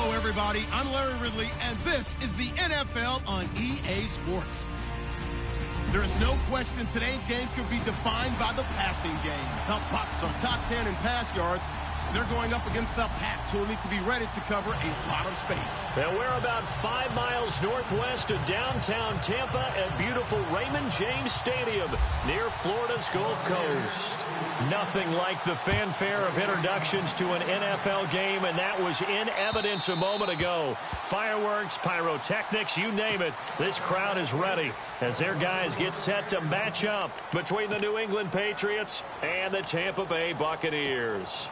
Hello, everybody. I'm Larry Ridley, and this is the NFL on EA Sports. There is no question today's game could be defined by the passing game. The Bucs are top 10 in pass yards. They're going up against the Pats, who will need to be ready to cover a lot of space. And we're about 5 miles northwest of downtown Tampa at beautiful Raymond James Stadium near Florida's Gulf Coast. Nothing like the fanfare of introductions to an NFL game, and that was in evidence a moment ago. Fireworks, pyrotechnics, you name it. This crowd is ready as their guys get set to match up between the New England Patriots and the Tampa Bay Buccaneers.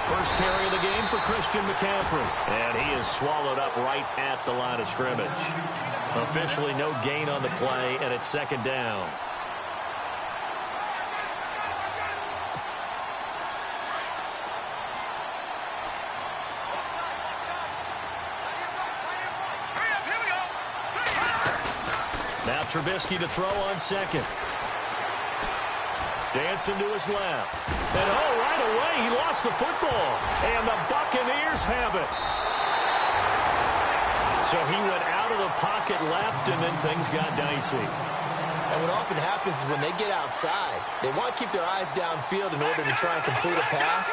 First carry of the game for Christian McCaffrey. And he is swallowed up right at the line of scrimmage. Officially no gain on the play, and it's second down. Now Trubisky to throw on second. Dancing to his left. And right away, he lost the football. And the Buccaneers have it. So he went out of the pocket left, and then things got dicey. And what often happens is when they get outside, they want to keep their eyes downfield in order to try and complete a pass.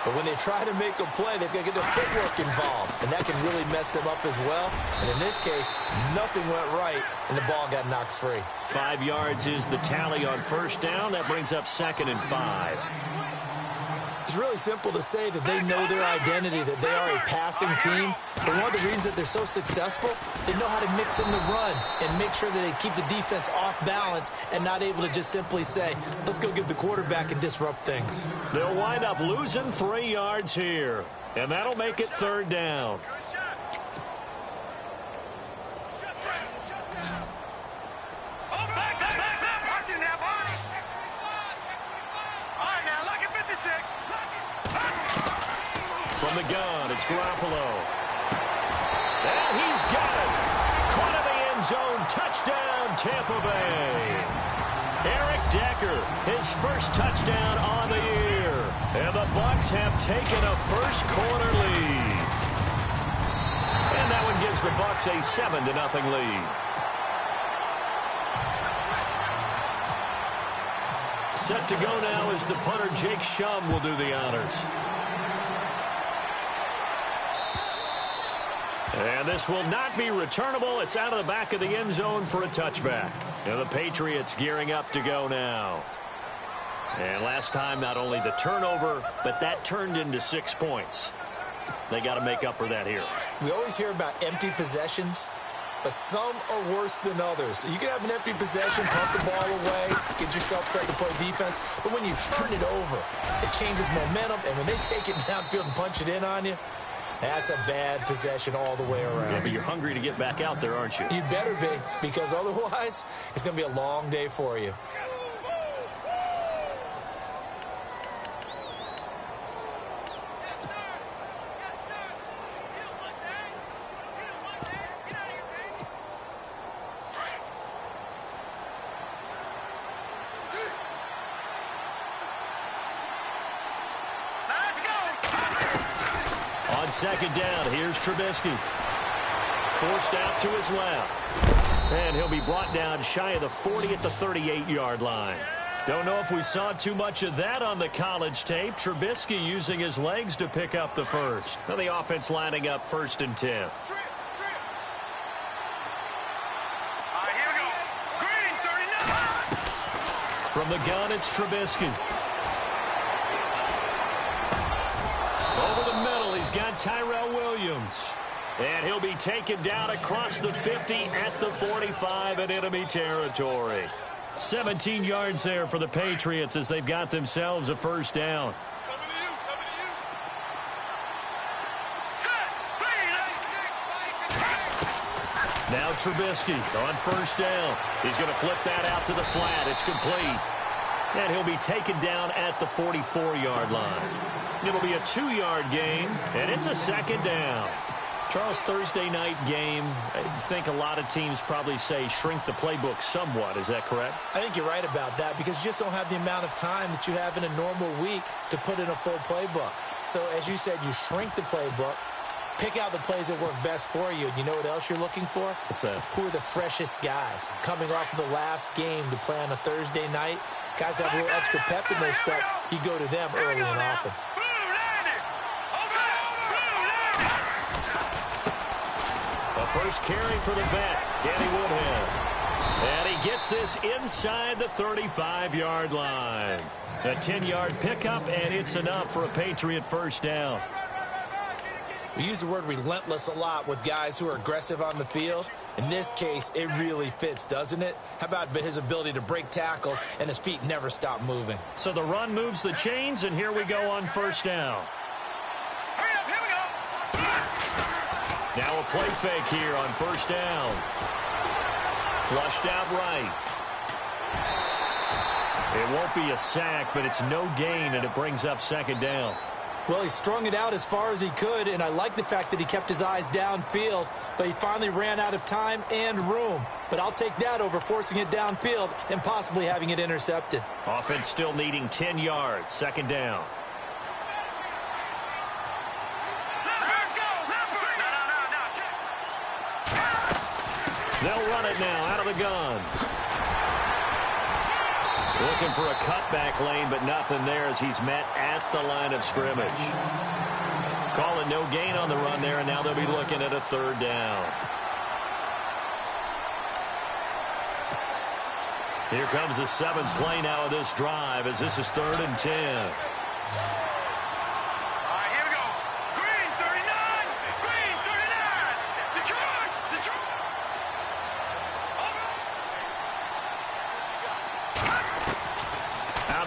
But when they try to make a play, they've got to get their footwork involved. And that can really mess them up as well. And in this case, nothing went right, and the ball got knocked free. 5 yards is the tally on first down. That brings up 2nd and 5. It's really simple to say that they know their identity, that they are a passing team. But one of the reasons that they're so successful, they know how to mix in the run and make sure that they keep the defense off balance and not able to just simply say, let's go get the quarterback and disrupt things. They'll wind up losing 3 yards here, and that'll make it 3rd down. From the gun, it's Garoppolo. And he's got it. Caught in the end zone. Touchdown, Tampa Bay. Eric Decker, his first touchdown on the year. And the Bucs have taken a first-quarter lead. And that one gives the Bucs a 7-0 lead. Set to go now is the punter Jake Shum will do the honors. And this will not be returnable. It's out of the back of the end zone for a touchback. And the Patriots gearing up to go now. And last time, not only the turnover, but that turned into 6 points. They got to make up for that here. We always hear about empty possessions, but some are worse than others. You can have an empty possession, pump the ball away, get yourself set to play defense, but when you turn it over, it changes momentum, and when they take it downfield and punch it in on you, that's a bad possession all the way around. Yeah, but you're hungry to get back out there, aren't you? You better be, because otherwise, it's going to be a long day for you. Second down, here's Trubisky. Forced out to his left. And he'll be brought down shy of the 40 at the 38-yard line. Don't know if we saw too much of that on the college tape. Trubisky using his legs to pick up the first. Now the offense lining up 1st and 10. All right, here we go. Green, 39. From the gun, it's Trubisky. Over the middle, he's got Tyrell Williams. And he'll be taken down across the 50 at the 45 in enemy territory. 17 yards there for the Patriots as they've got themselves a first down. Now Trubisky on first down. He's going to flip that out to the flat. It's complete. And he'll be taken down at the 44-yard line. It'll be a 2-yard gain, and it's a second down. Charles, Thursday night game, I think a lot of teams probably say shrink the playbook somewhat. Is that correct? I think you're right about that because you just don't have the amount of time that you have in a normal week to put in a full playbook. So, as you said, you shrink the playbook, pick out the plays that work best for you. And you know what else you're looking for? What's that? Who are the freshest guys coming off of the last game to play on a Thursday night? Guys have a little extra pep in their step. You go to them early and often. First carry for the vet, Danny Woodhead. And he gets this inside the 35-yard line. A 10-yard pickup, and it's enough for a Patriot first down. We use the word relentless a lot with guys who are aggressive on the field. In this case, it really fits, doesn't it? How about his ability to break tackles and his feet never stop moving? So the run moves the chains, and here we go on first down. Now a play fake here on first down. Flushed out right. It won't be a sack, but it's no gain, and it brings up second down. Well, he strung it out as far as he could, and I like the fact that he kept his eyes downfield, but he finally ran out of time and room. But I'll take that over forcing it downfield and possibly having it intercepted. Offense still needing 10 yards, second down. They'll run it now out of the gun. Looking for a cutback lane, but nothing there as he's met at the line of scrimmage. Calling no gain on the run there, and now they'll be looking at a third down. Here comes the seventh play now of this drive as this is 3rd and 10.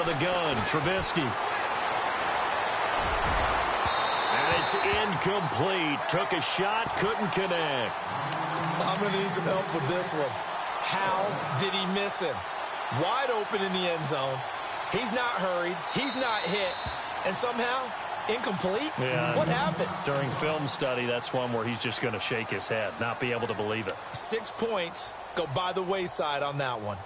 The gun, Trubisky. And it's incomplete. Took a shot, couldn't connect. I'm going to need some help with this one. How did he miss him? Wide open in the end zone. He's not hurried. He's not hit. And somehow, incomplete? Yeah. What happened? During film study, that's one where he's just going to shake his head, not be able to believe it. 6 points go by the wayside on that one.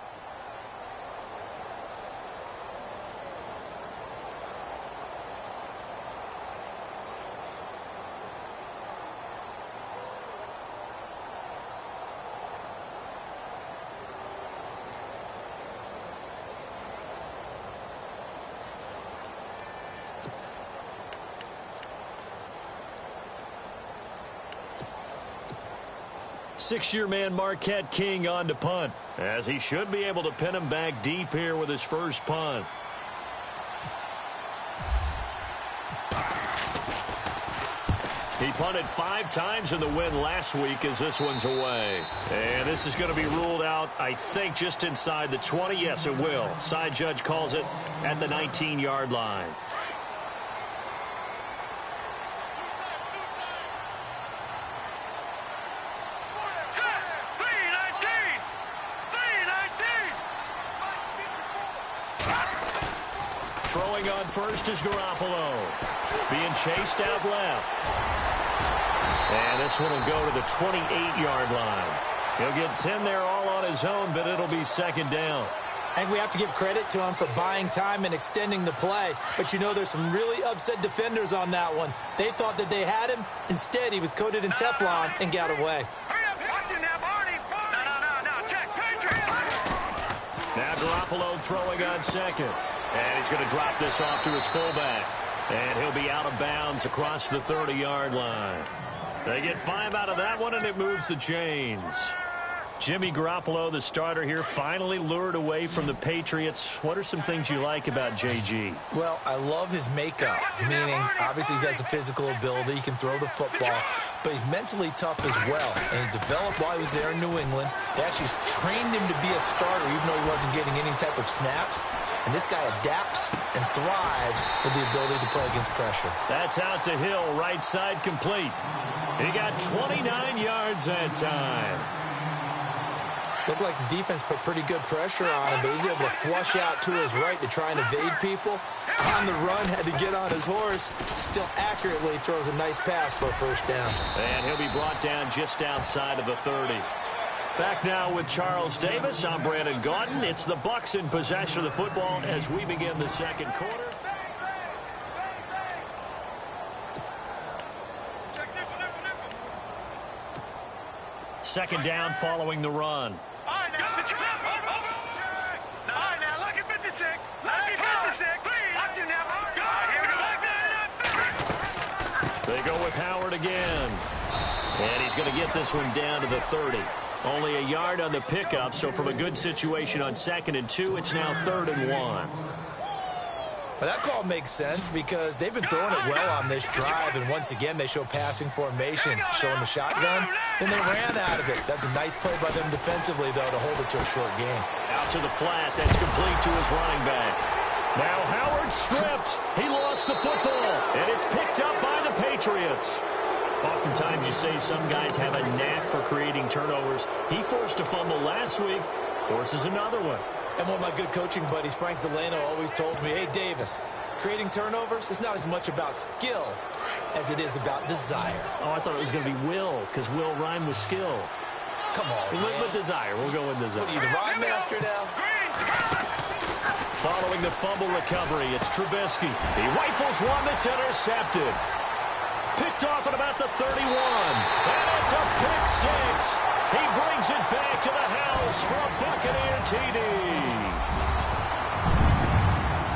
Six-year man Marquette King on to punt, as he should be able to pin him back deep here with his first punt. He punted 5 times in the win last week as this one's away. And this is going to be ruled out, I think, just inside the 20. Yes, it will. Side judge calls it at the 19-yard line. Throwing on first is Garoppolo. Being chased out left. And this one will go to the 28-yard line. He'll get 10 there all on his own, but it'll be second down. And we have to give credit to him for buying time and extending the play. But you know there's some really upset defenders on that one. They thought that they had him. Instead, he was coated in Teflon and got away. Now Garoppolo throwing on second. And he's going to drop this off to his fullback. And he'll be out of bounds across the 30-yard line. They get 5 out of that one, and it moves the chains. Jimmy Garoppolo, the starter here, finally lured away from the Patriots. What are some things you like about JG? Well, I love his makeup, meaning obviously he has a physical ability. He can throw the football, but he's mentally tough as well. And he developed while he was there in New England. They actually trained him to be a starter, even though he wasn't getting any type of snaps. And this guy adapts and thrives with the ability to play against pressure. That's out to Hill, right side complete. He got 29 yards that time. Looked like the defense put pretty good pressure on him, but he's able to flush out to his right to try and evade people. On the run, had to get on his horse. Still accurately throws a nice pass for a first down. And he'll be brought down just outside of the 30. Back now with Charles Davis. I'm Brandon Gaudin. It's the Bucs in possession of the football as we begin the second quarter. Second down following the run. All right, now, look at 56. Look at 56. Watch you now. Here we go. They go with Howard again. And he's going to get this one down to the 30. Only a yard on the pickup, so from a good situation on 2nd and 2, it's now 3rd and 1. Well, that call makes sense because they've been throwing it well on this drive, and once again, they show passing formation, showing the shotgun, then they ran out of it. That's a nice play by them defensively, though, to hold it to a short game. Out to the flat, that's complete to his running back. Now Howard stripped. He lost the football, and it's picked up by the Patriots. Oftentimes you say some guys have a knack for creating turnovers. He forced a fumble last week, forces another one. And one of my good coaching buddies, Frank Delano, always told me, hey, Davis, creating turnovers is not as much about skill as it is about desire. Oh, I thought it was going to be will, because will rhyme with skill. Come on, man. With desire. We'll go with desire. What are you, the rhyme master now? Following the fumble recovery, it's Trubisky. He rifles one that's intercepted. Picked off at about the 31. And it's a pick six. He brings it back to the house for a Buccaneer TD.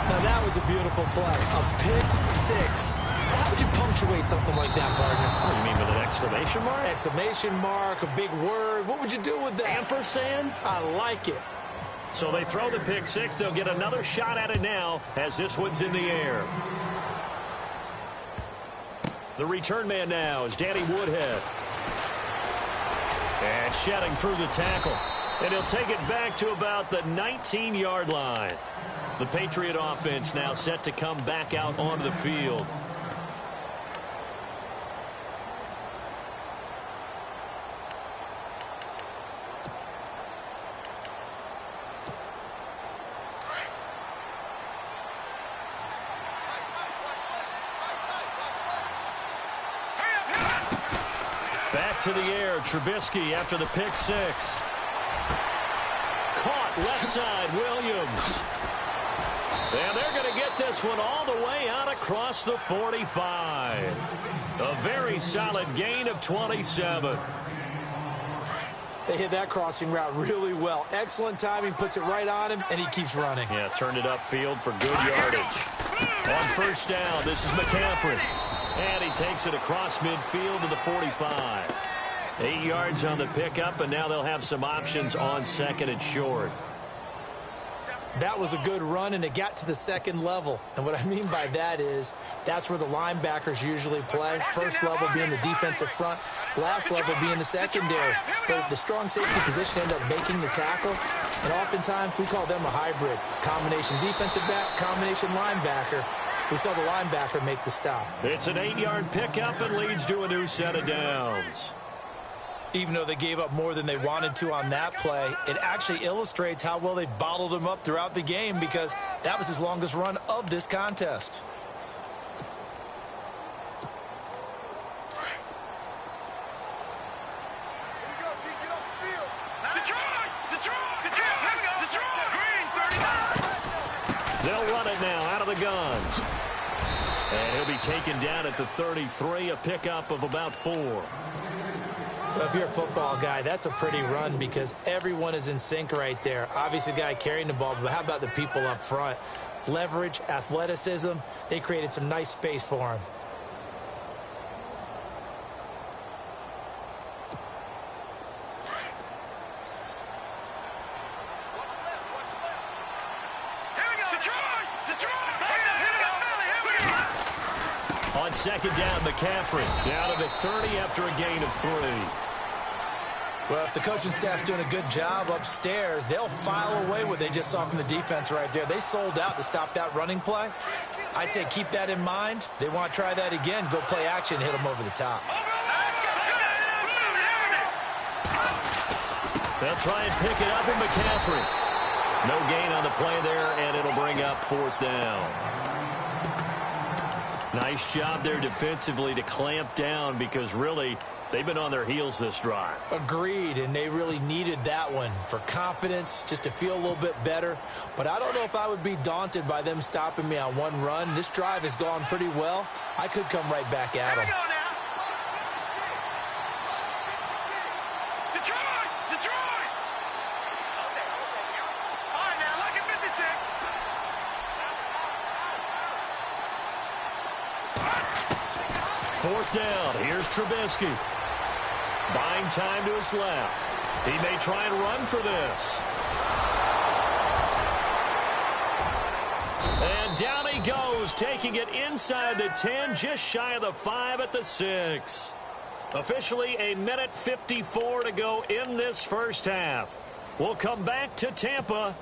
Now that was a beautiful play. A pick six. How would you punctuate something like that, partner? What do you mean, with an exclamation mark? Exclamation mark, a big word. What would you do with that? Ampersand? I like it. So they throw the pick six. They'll get another shot at it now as this one's in the air. The return man now is Danny Woodhead. And shedding through the tackle. And he'll take it back to about the 19-yard line. The Patriot offense now set to come back out onto the field. Back to the air, Trubisky after the pick six. Caught left side, Williams. And they're going to get this one all the way out across the 45. A very solid gain of 27. They hit that crossing route really well. Excellent timing, puts it right on him, and he keeps running. Yeah, turned it upfield for good yardage. On first down, this is McCaffrey. And he takes it across midfield to the 45. 8 yards on the pickup, and now they'll have some options on 2nd and short. That was a good run, and it got to the second level. And what I mean by that is that's where the linebackers usually play. First level being the defensive front, last level being the secondary. But the strong safety position ended up making the tackle, and oftentimes we call them a hybrid. Combination defensive back, combination linebacker. We saw the linebacker make the stop. It's an 8-yard pickup and leads to a new set of downs. Even though they gave up more than they wanted to on that play, it actually illustrates how well they bottled him up throughout the game because that was his longest run of this contest. They'll run it now out of the gun. And he'll be taken down at the 33, a pickup of about 4. Well, if you're a football guy, that's a pretty run because everyone is in sync right there. Obviously, the guy carrying the ball, but how about the people up front? Leverage, athleticism, they created some nice space for him. On second down, McCaffrey down to the 30 after a gain of 3. Well, if the coaching staff's doing a good job upstairs, they'll file away what they just saw from the defense right there. They sold out to stop that running play. I'd say keep that in mind. They want to try that again, go play action, hit them over the top. They'll try and pick it up in McCaffrey. No gain on the play there, and it'll bring up 4th down. Nice job there defensively to clamp down because really they've been on their heels this drive. Agreed, and they really needed that one for confidence, just to feel a little bit better. But I don't know if I would be daunted by them stopping me on one run. This drive has gone pretty well. I could come right back at them. Fourth down. Here's Trubisky. Buying time to his left. He may try and run for this. And down he goes, taking it inside the 10, just shy of the 5 at the 6. Officially a minute 54 to go in this first half. We'll come back to Tampa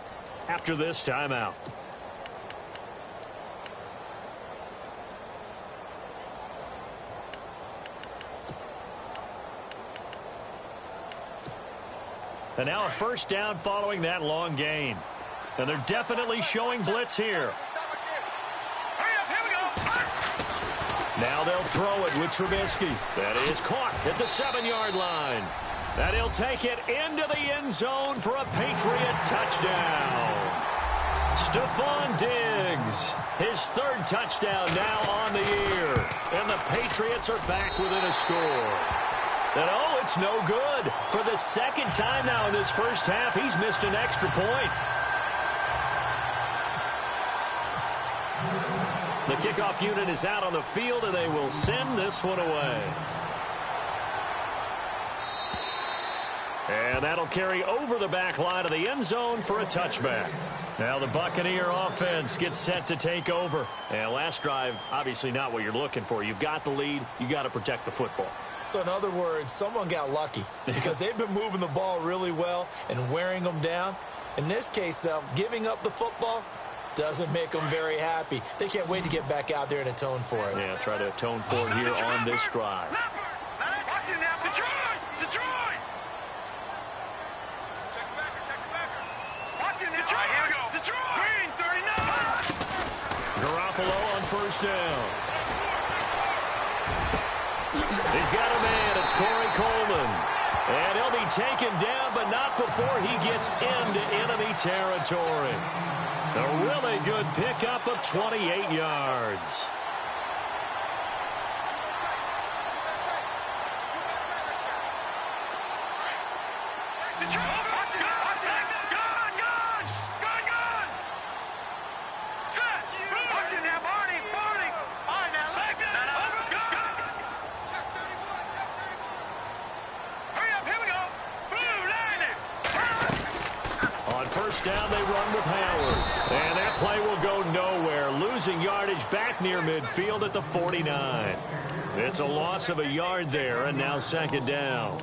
after this timeout. And now a first down following that long gain. And they're definitely showing blitz here. Now they'll throw it with Trubisky. That is caught at the 7-yard line. And he'll take it into the end zone for a Patriot touchdown. Stephon Diggs, his 3rd touchdown now on the year. And the Patriots are back within a score. And oh, it's no good. For the 2nd time now in this first half, he's missed an extra point. The kickoff unit is out on the field, and they will send this one away. And that'll carry over the back line of the end zone for a touchback. Now the Buccaneer offense gets set to take over. And last drive, obviously not what you're looking for. You've got the lead. You got to protect the football. So in other words, someone got lucky because they've been moving the ball really well and wearing them down. In this case, though, giving up the football doesn't make them very happy. They can't wait to get back out there and atone for it. Yeah, try to atone for it here on this drive. Watch it now. Detroit! Watch it now. Here we go. Detroit! Green, 39! Garoppolo on first down. He's got a man. It's Corey Coleman. And he'll be taken down, but not before he gets into enemy territory. A really good pickup of 28 yards. Down they run with Howard. And that play will go nowhere. Losing yardage back near midfield at the 49. It's a loss of a yard there, and now 2nd down.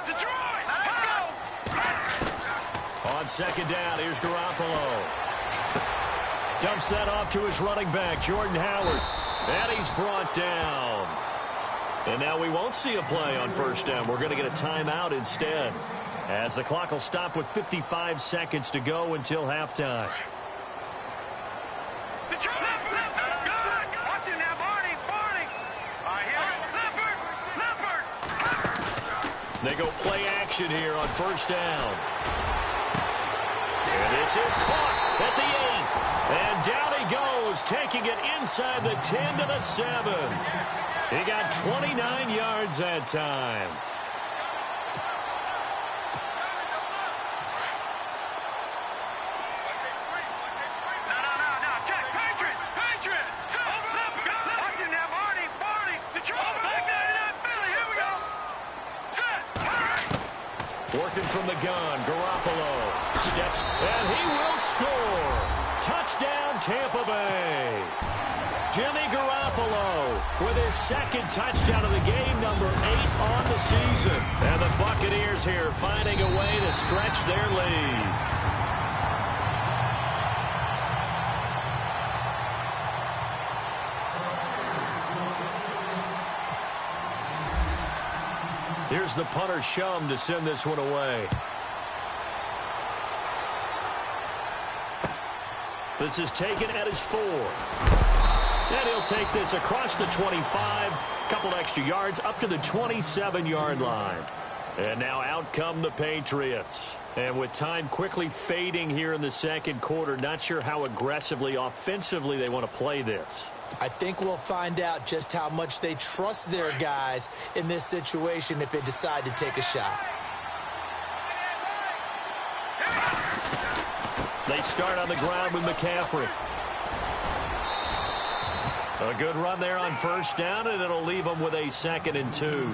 Detroit! Let's go! On 2nd down, here's Garoppolo. Dumps that off to his running back, Jordan Howard. And he's brought down. And now we won't see a play on first down. We're going to get a timeout instead, as the clock will stop with 55 seconds to go until halftime. They go play action here on first down. And this is caught at the 8. And down he goes, taking it inside the 10 to the 7. He got 29 yards that time. Working from the gun, Garoppolo steps, and he will score. Touchdown, Tampa Bay. Jimmy Garoppolo with his 2nd touchdown of the game, number 8 on the season. And the Buccaneers here finding a way to stretch their lead. Here's the punter Shum to send this one away. This is taken at his 4. And he'll take this across the 25. Couple extra yards up to the 27-yard line. And now out come the Patriots. And with time quickly fading here in the second quarter, not sure how aggressively, offensively they want to play this. I think we'll find out just how much they trust their guys in this situation if they decide to take a shot. They start on the ground with McCaffrey. A good run there on first down, and it'll leave them with a 2nd and 2.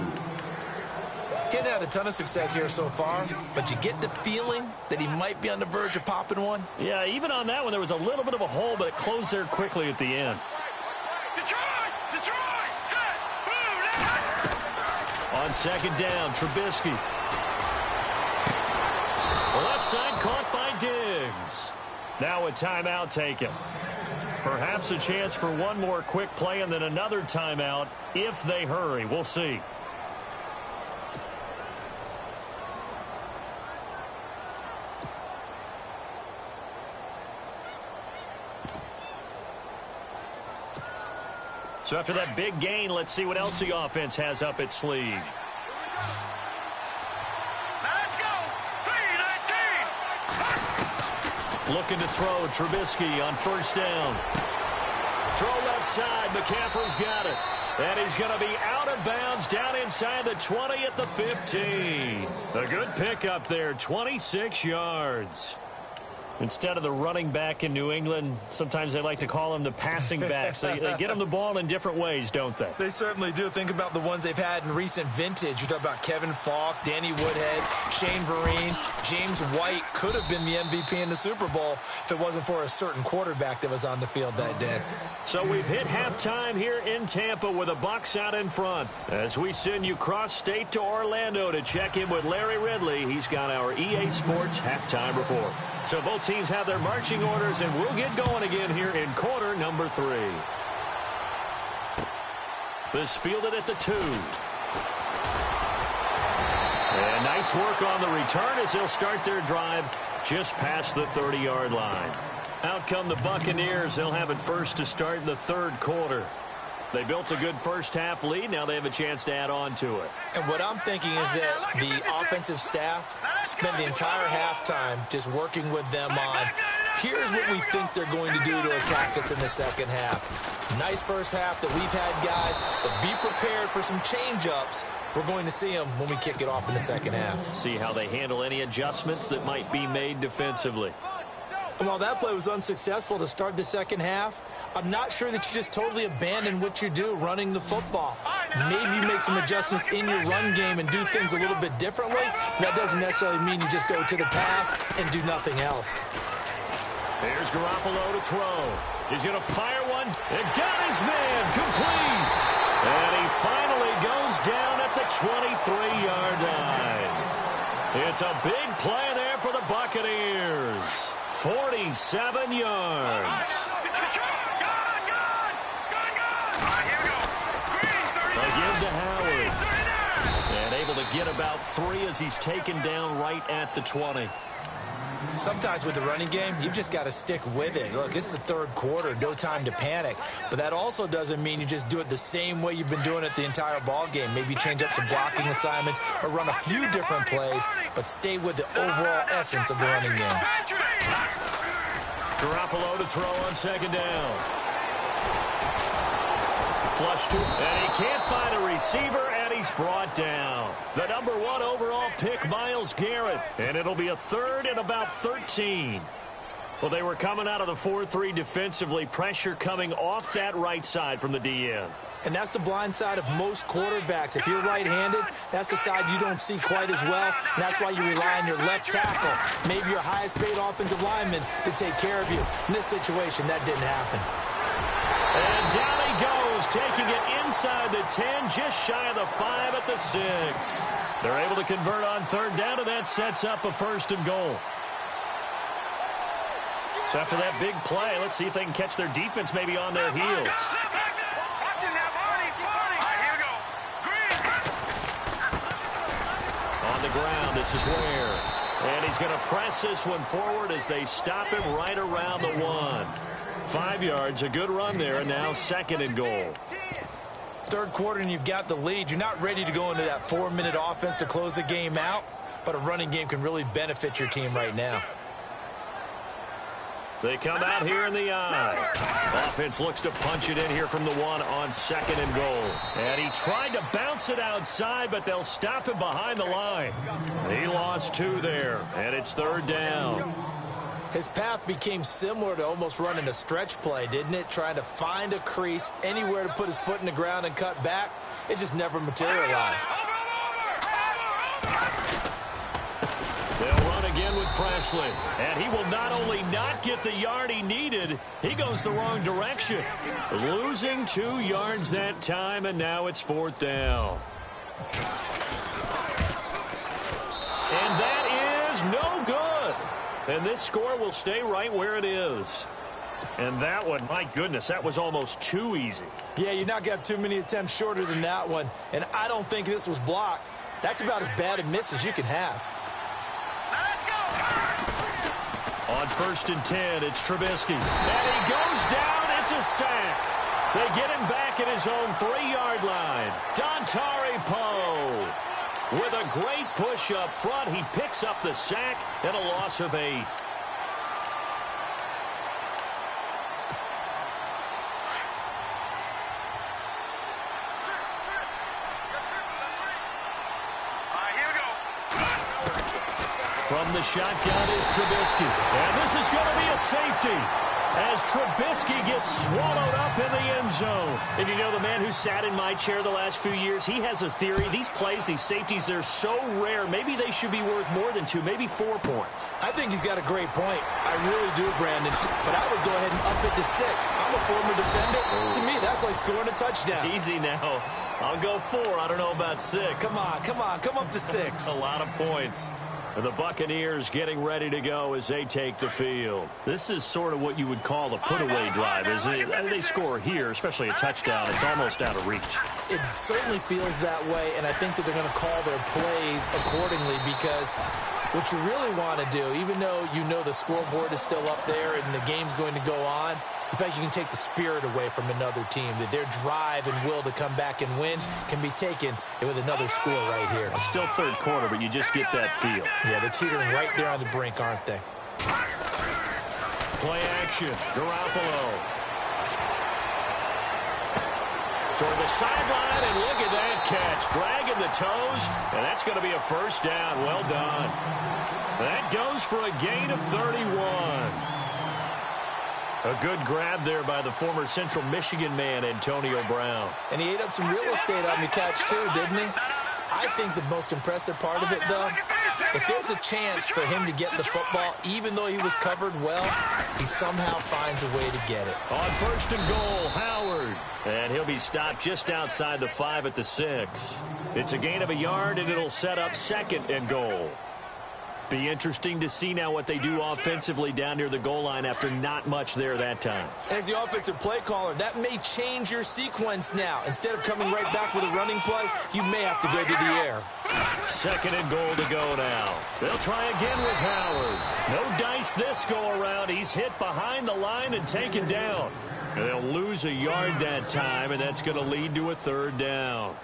Getting had a ton of success here so far, but you get the feeling that he might be on the verge of popping one. Yeah, even on that one, there was a little bit of a hole, but it closed there quickly at the end. Detroit, set, move, on 2nd down, Trubisky. Left side caught by Diggs. Now a timeout taken. Perhaps a chance for one more quick play and then another timeout if they hurry. We'll see. So after that big gain, let's see what else the offense has up its sleeve. let's go, 3-19. Looking to throw, Trubisky on first down. Throw left side, McCaffrey's got it. And he's going to be out of bounds down inside the 20 at the 15. A good pickup there, 26 yards. Instead of the running back in New England, sometimes they like to call them the passing backs. They get them the ball in different ways, don't they? They certainly do. Think about the ones they've had in recent vintage. You talk about Kevin Falk, Danny Woodhead, Shane Vereen. James White could have been the MVP in the Super Bowl if it wasn't for a certain quarterback that was on the field that day. So we've hit halftime here in Tampa with the Bucs out in front. As we send you cross-state to Orlando to check in with Larry Ridley. He's got our EA Sports halftime report. So both teams have their marching orders, and we'll get going again here in quarter number 3. This fielded at the 2. And nice work on the return as they'll start their drive just past the 30-yard line. Out come the Buccaneers. They'll have it first to start in the third quarter. They built a good first-half lead. Now they have a chance to add on to it. And what I'm thinking is that the offensive staff spent the entire halftime just working with them on, here's what we think they're going to do to attack us in the second half. Nice first half that we've had, guys, but be prepared for some change-ups. We're going to see them when we kick it off in the second half. See how they handle any adjustments that might be made defensively. And while that play was unsuccessful to start the second half, I'm not sure that you just totally abandon what you do running the football. Maybe you make some adjustments in your run game and do things a little bit differently. That doesn't necessarily mean you just go to the pass and do nothing else. Here's Garoppolo to throw. He's going to fire one. And got his man complete. And he finally goes down at the 23-yard line. It's a big play there for the Buccaneers. 47 yards. Again to Howard. And able to get about 3 as he's taken down right at the 20. Sometimes with the running game, you've just got to stick with it. Look, it's the third quarter, no time to panic. But that also doesn't mean you just do it the same way you've been doing it the entire ball game. Maybe change up some blocking assignments or run a few different plays, but stay with the overall essence of the running game. Garoppolo to throw on second down. Flush to, and he can't find a receiver, and he's brought down. The number 1 overall pick, Myles Garrett, and it'll be a third and about 13. Well, they were coming out of the 4-3 defensively, pressure coming off that right side from the DN. And that's the blind side of most quarterbacks. If you're right-handed, that's the side you don't see quite as well, and that's why you rely on your left tackle, maybe your highest-paid offensive lineman, to take care of you. In this situation, that didn't happen. And down he goes, taking it inside the 10, just shy of the 5 at the 6. They're able to convert on third down, and that sets up a 1st and goal. So after that big play, let's see if they can catch their defense maybe on their heels. the ground. This is Ware. And he's going to press this one forward as they stop him right around the 1. 5 yards, a good run there, and now 2nd and goal. Third quarter and you've got the lead. You're not ready to go into that 4-minute offense to close the game out, but a running game can really benefit your team right now. They come out here in the eye. Offense looks to punch it in here from the 1 on 2nd and goal. And he tried to bounce it outside, but they'll stop him behind the line. He lost 2 there, and it's 3rd down. His path became similar to almost running a stretch play, didn't it? Trying to find a crease, anywhere to put his foot in the ground and cut back. It just never materialized. They'll run again with Presley. And he will not only not get the yard he needed, he goes the wrong direction. Losing 2 yards that time, and now it's 4th down. And that is no good. And this score will stay right where it is. And that one, my goodness, that was almost too easy. Yeah, you're not going to have too many attempts shorter than that one. And I don't think this was blocked. That's about as bad a miss as you can have. On 1st and 10, it's Trubisky. And he goes down. It's a sack. They get him back at his own 3-yard line. Dontari Poe. With a great push up front, he picks up the sack and a loss of 8. From the shotgun is Trubisky. And this is going to be a safety as Trubisky gets swallowed up in the end zone. And you know, the man who sat in my chair the last few years, he has a theory. These plays, these safeties, they're so rare. Maybe they should be worth more than 2, maybe 4 points. I think he's got a great point. I really do, Brandon. But I would go ahead and up it to 6. I'm a former defender. To me, that's like scoring a touchdown. Easy now. I'll go 4. I don't know about 6. Come on. Come up to 6. A lot of points. The Buccaneers getting ready to go as they take the field. This is sort of what you would call a put-away drive, isn't it? They score here, especially a touchdown. It's almost out of reach. It certainly feels that way, and I think that they're going to call their plays accordingly because what you really want to do, even though you know the scoreboard is still up there and the game's going to go on, in fact, you can take the spirit away from another team, that their drive and will to come back and win can be taken with another score right here. It's still 3rd quarter, but you just get that feel. Yeah, they're teetering right there on the brink, aren't they? Play action. Garoppolo. Toward the sideline, and look at that catch. Dragging the toes, and that's going to be a 1st down. Well done. That goes for a gain of 31. A good grab there by the former Central Michigan man, Antonio Brown. And he ate up some real estate on the catch, too, didn't he? I think the most impressive part of it, though, if there's a chance for him to get the football, even though he was covered well, he somehow finds a way to get it. On 1st and goal, Howard. And he'll be stopped just outside the 5 at the 6. It's a gain of a yard, and it'll set up 2nd and goal. Be interesting to see now what they do offensively down near the goal line after not much there that time. As the offensive play caller, that may change your sequence now. Instead of coming right back with a running play, you may have to go to the air. 2nd and goal to go now. They'll try again with Howard. No dice this go around. He's hit behind the line and taken down. And they'll lose a yard that time, and that's going to lead to a 3rd down.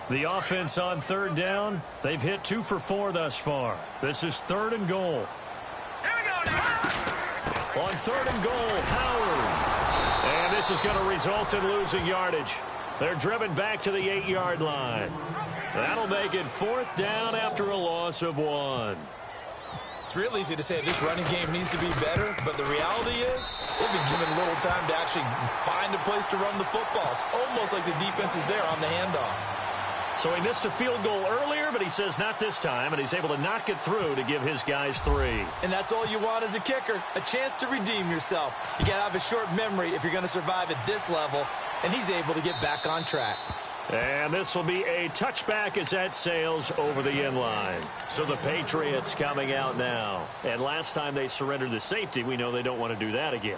The offense on 3rd down, they've hit 2 for 4 thus far. This is 3rd and goal. On 3rd and goal, Howard. And this is going to result in losing yardage. They're driven back to the 8-yard line. That'll make it 4th down after a loss of 1. It's real easy to say this running game needs to be better, but the reality is they've been given little time to actually find a place to run the football. It's almost like the defense is there on the handoff. So he missed a field goal earlier, but he says not this time, and he's able to knock it through to give his guys 3. And that's all you want as a kicker, a chance to redeem yourself. You got to have a short memory if you're going to survive at this level, and he's able to get back on track. And this will be a touchback as that sails over the end line. So the Patriots coming out now. And last time they surrendered the safety, we know they don't want to do that again.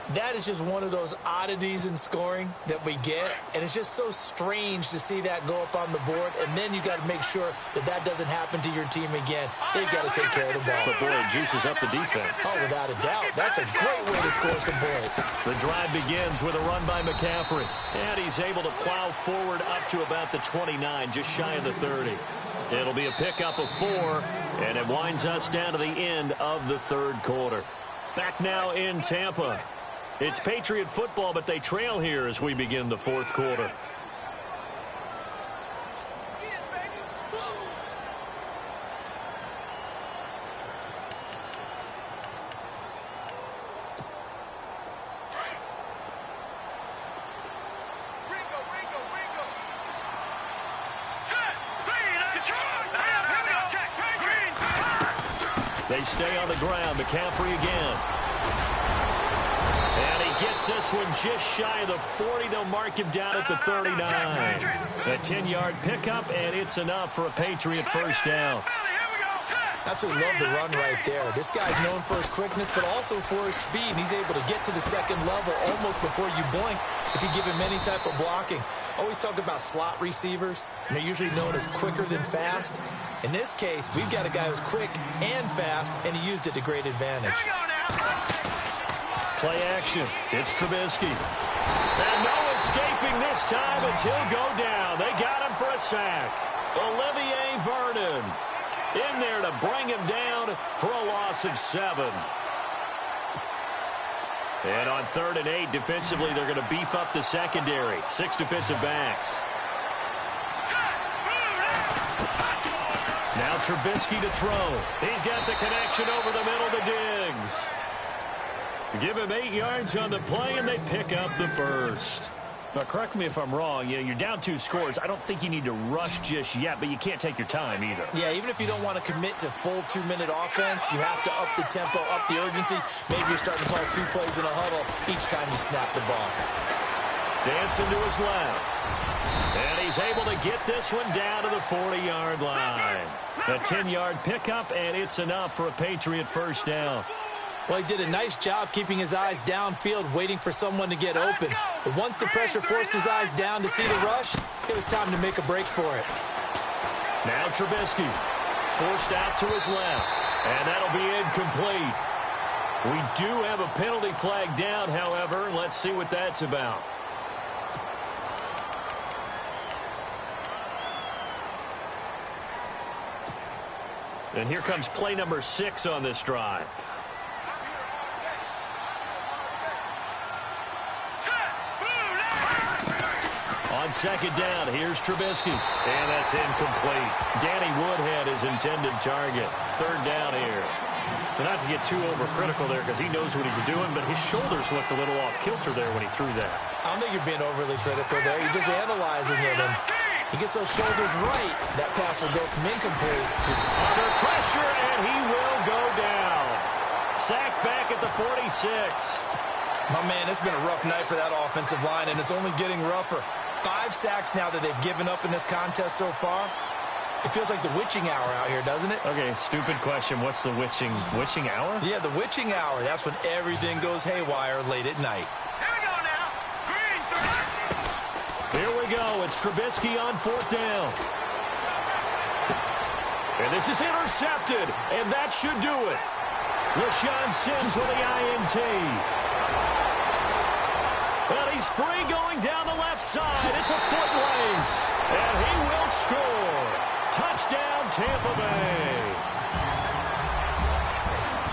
That is just one of those oddities in scoring that we get, and it's just so strange to see that go up on the board, and then you got to make sure that that doesn't happen to your team again. They've got to take care of the ball. But, boy, it juices up the defense. Oh, without a doubt. That's a great way to score some points. The drive begins with a run by McCaffrey, and he's able to plow forward up to about the 29, just shy of the 30. It'll be a pickup of 4, and it winds us down to the end of the third quarter. Back now in Tampa. It's Patriot football, but they trail here as we begin the fourth quarter. They stay on the ground. McCaffrey again. And he gets this one just shy of the 40. They'll mark him down at the 39. A 10-yard pickup, and it's enough for a Patriot first down. Absolutely love the run right there. This guy's known for his quickness, but also for his speed. He's able to get to the second level almost before you blink if you give him any type of blocking. Always talk about slot receivers, and they're usually known as quicker than fast. In this case, we've got a guy who's quick and fast, and he used it to great advantage. Play action. It's Trubisky. And no escaping this time as he'll go down. They got him for a sack. Olivier Vernon in there to bring him down for a loss of 7. And on 3rd and 8, defensively, they're going to beef up the secondary. 6 defensive backs. Now Trubisky to throw. He's got the connection over the middle to Diggs. Give him 8 yards on the play, and they pick up the first. Now, correct me if I'm wrong. You know, you're down 2 scores. I don't think you need to rush just yet, but you can't take your time either. Yeah, even if you don't want to commit to full 2-minute offense, you have to up the tempo, up the urgency. Maybe you're starting to call 2 plays in a huddle each time you snap the ball. Dancing to his left. And he's able to get this one down to the 40-yard line. A 10-yard pickup, and it's enough for a Patriot first down. Well, he did a nice job keeping his eyes downfield, waiting for someone to get open. But once the pressure forced his eyes down to see the rush, it was time to make a break for it. Now Trubisky forced out to his left, and that'll be incomplete. We do have a penalty flag down, however. Let's see what that's about. And here comes play number 6 on this drive. On 2nd down, here's Trubisky. And that's incomplete. Danny Woodhead is intended target. 3rd down here. And not to get too overcritical there because he knows what he's doing, but his shoulders looked a little off kilter there when he threw that. I don't think you're being overly critical there. You're just analyzing it. And he gets those shoulders right. That pass will go from incomplete to under pressure, and he will go down. Sacked back at the 46. My man, it's been a rough night for that offensive line, and it's only getting rougher. 5 sacks now that they've given up in this contest so far. It feels like the witching hour out here, doesn't it? Okay, stupid question. What's the witching hour? Yeah, the witching hour. That's when everything goes haywire late at night. Here we go now. Green 30. Here we go. It's Trubisky on 4th down. And this is intercepted, and that should do it. LaShawn Sims with the INT. Well, he's free going down the left side. It's a foot race, and he will score. Touchdown, Tampa Bay.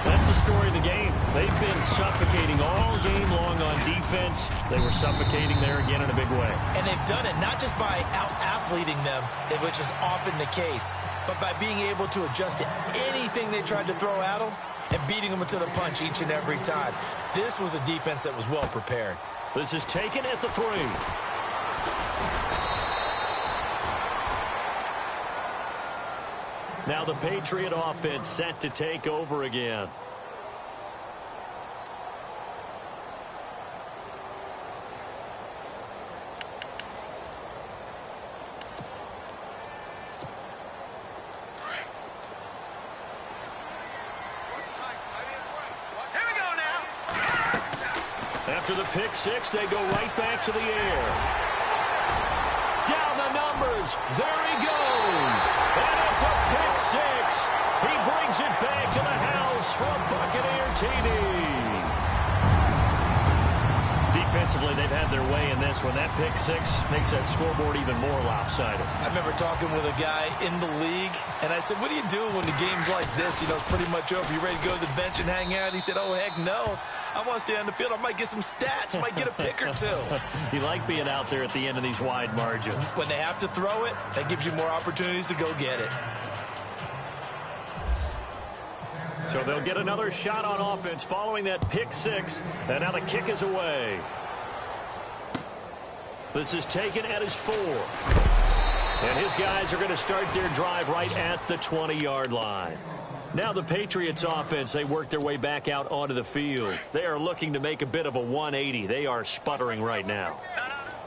That's the story of the game. They've been suffocating all game long on defense. They were suffocating there again in a big way. And they've done it not just by out-athleting them, which is often the case, but by being able to adjust to anything they tried to throw at them and beating them to the punch each and every time. This was a defense that was well prepared. This is taken at the 3. Now the Patriot offense set to take over again. After the pick six, they go right back to the air. Down the numbers. There he goes. And it's a pick six. He brings it back to the house for a Buccaneer TD. Defensively, they've had their way in this one. That pick six makes that scoreboard even more lopsided. I remember talking with a guy in the league, and I said, what do you do when the game's like this? You know, it's pretty much over. You ready to go to the bench and hang out? He said, oh, heck no. I want to stay on the field. I might get some stats. Might get a pick or two. You like being out there at the end of these wide margins. When they have to throw it, that gives you more opportunities to go get it. So they'll get another shot on offense following that pick six. And now the kick is away. This is taken at his 4. And his guys are going to start their drive right at the 20-yard line. Now the Patriots offense, they work their way back out onto the field. They are looking to make a bit of a 180. They are sputtering right now.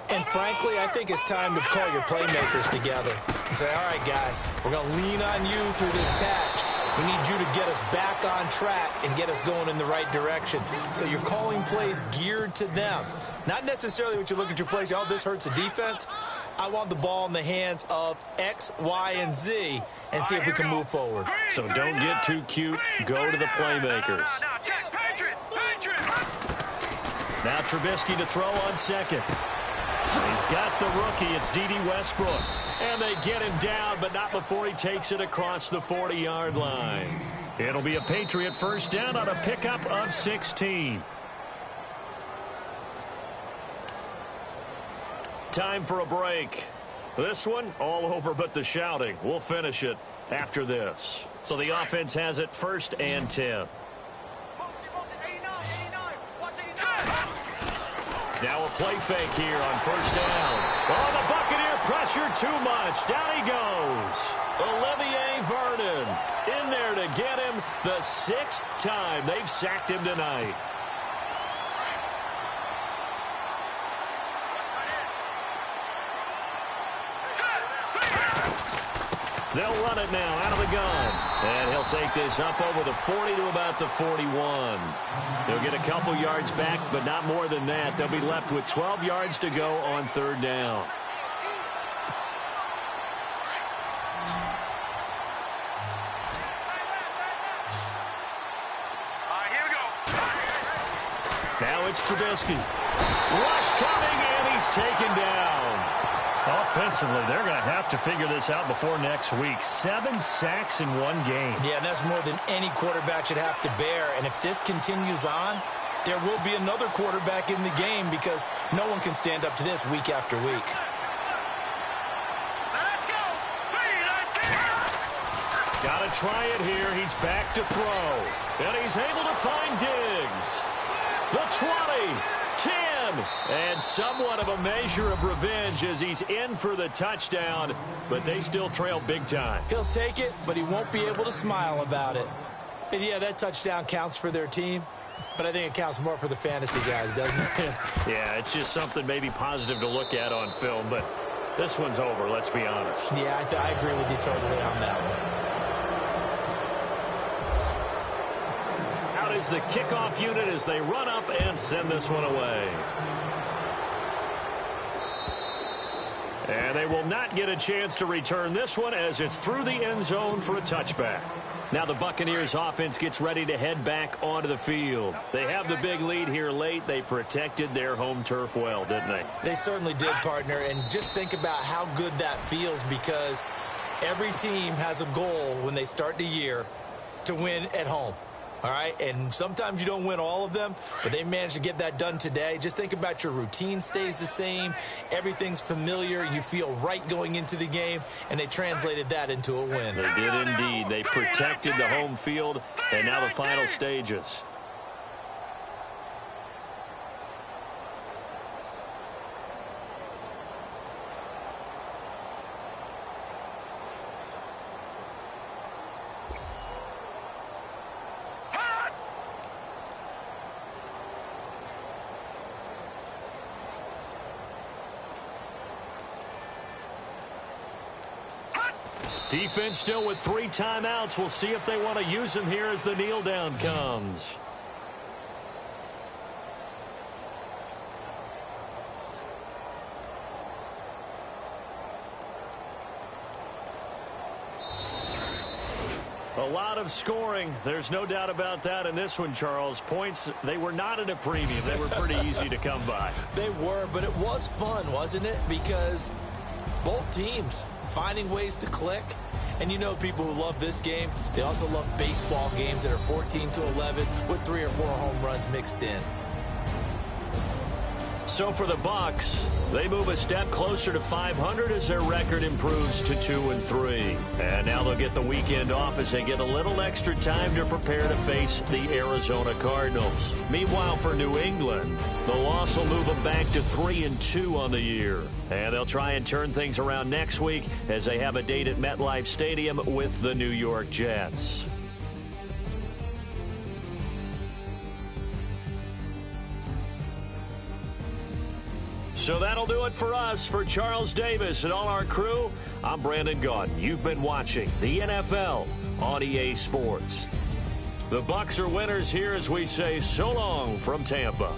And frankly, I think it's time to call your playmakers together and say, all right, guys, we're going to lean on you through this patch. We need you to get us back on track and get us going in the right direction. So you're calling plays geared to them. Not necessarily what you look at your plays, oh, this hurts the defense. I want the ball in the hands of X, Y, and Z and see if we can move forward. So don't get too cute. Go to the playmakers. Now Trubisky to throw on second. He's got the rookie. It's D.D. Westbrook. And they get him down, but not before he takes it across the 40-yard line. It'll be a Patriot first down on a pickup of 16. Time for a break. This one, all over but the shouting. We'll finish it after this. So the offense has it 1st and 10. Now a play fake here on 1st down. Oh, the Buccaneer pressure too much. Down he goes. Olivier Vernon in there to get him the 6th time they've sacked him tonight. They'll run it now out of the gun. And he'll take this up over the 40 to about the 41. They'll get a couple yards back, but not more than that. They'll be left with 12 yards to go on 3rd down. Here we go. Now it's Trubisky. Rush coming, and he's taken down. Offensively, they're going to have to figure this out before next week. 7 sacks in one game. Yeah, and that's more than any quarterback should have to bear. And if this continues on, there will be another quarterback in the game because no one can stand up to this week after week. Let's go. Got to try it here. He's back to throw. And he's able to find Diggs. The 20. 10, and somewhat of a measure of revenge as he's in for the touchdown, but they still trail big time. He'll take it, but he won't be able to smile about it. And yeah, that touchdown counts for their team, but I think it counts more for the fantasy guys, doesn't it? Yeah, it's just something maybe positive to look at on film, but this one's over, let's be honest. Yeah, I agree with you totally on that one. Is the kickoff unit as they run up and send this one away. And they will not get a chance to return this one as it's through the end zone for a touchback. Now the Buccaneers offense gets ready to head back onto the field. They have the big lead here late. They protected their home turf well, didn't they? They certainly did, partner. And just think about how good that feels because every team has a goal when they start the year to win at home. All right, and sometimes you don't win all of them, but they managed to get that done today. Just think about your routine stays the same. Everything's familiar. You feel right going into the game, and they translated that into a win. They did indeed. They protected the home field, and now the final stages. Defense still with 3 timeouts. We'll see if they want to use them here as the kneel down comes. A lot of scoring. There's no doubt about that in this one, Charles. Points, they were not at a premium. They were pretty easy to come by. They were, but it was fun, wasn't it? Because both teams finding ways to click. And you know people who love this game, they also love baseball games that are 14-11 with 3 or 4 home runs mixed in. So for the Bucs, they move a step closer to 500 as their record improves to 2-3. And now they'll get the weekend off as they get a little extra time to prepare to face the Arizona Cardinals. Meanwhile, for New England, the loss will move them back to 3-2 on the year. And they'll try and turn things around next week as they have a date at MetLife Stadium with the New York Jets. So that'll do it for us. For Charles Davis and all our crew, I'm Brandon Gaudin. You've been watching the NFL on EA Sports. The Bucs are winners here as we say so long from Tampa.